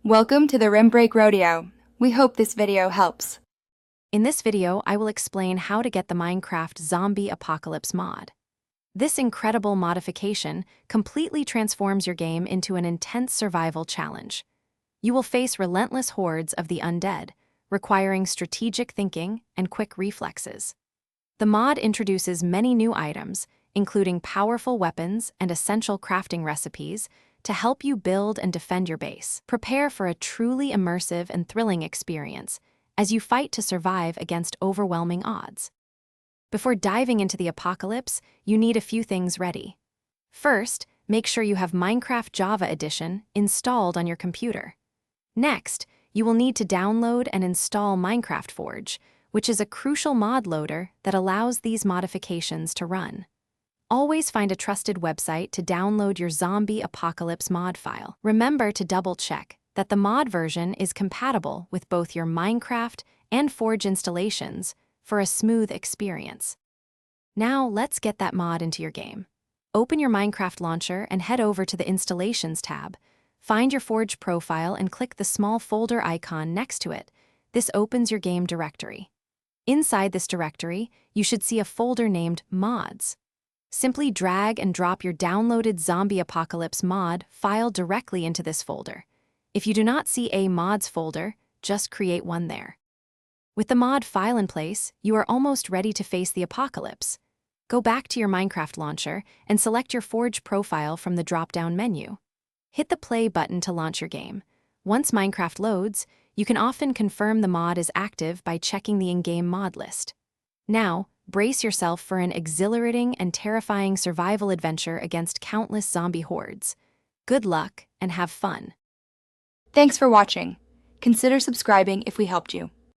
Welcome to the Rim Break Rodeo. We hope this video helps. In this video, I will explain how to get the Minecraft Zombie Apocalypse mod. This incredible modification completely transforms your game into an intense survival challenge. You will face relentless hordes of the undead, requiring strategic thinking and quick reflexes. The mod introduces many new items, including powerful weapons and essential crafting recipes, to help you build and defend your base. Prepare for a truly immersive and thrilling experience as you fight to survive against overwhelming odds. Before diving into the apocalypse, you need a few things ready. First, make sure you have Minecraft Java Edition installed on your computer. Next, you will need to download and install Minecraft Forge, which is a crucial mod loader that allows these modifications to run. Always find a trusted website to download your Zombie Apocalypse mod file. Remember to double-check that the mod version is compatible with both your Minecraft and Forge installations for a smooth experience. Now let's get that mod into your game. Open your Minecraft launcher and head over to the Installations tab. Find your Forge profile and click the small folder icon next to it. This opens your game directory. Inside this directory, you should see a folder named Mods. Simply drag and drop your downloaded Zombie Apocalypse mod file directly into this folder. If you do not see a Mods folder, just create one there. With the mod file in place, you are almost ready to face the apocalypse. Go back to your Minecraft launcher and select your Forge profile from the drop-down menu. Hit the play button to launch your game. Once Minecraft loads, you can often confirm the mod is active by checking the in-game mod list. Now, brace yourself for an exhilarating and terrifying survival adventure against countless zombie hordes. Good luck and have fun. Thanks for watching. Consider subscribing if we helped you.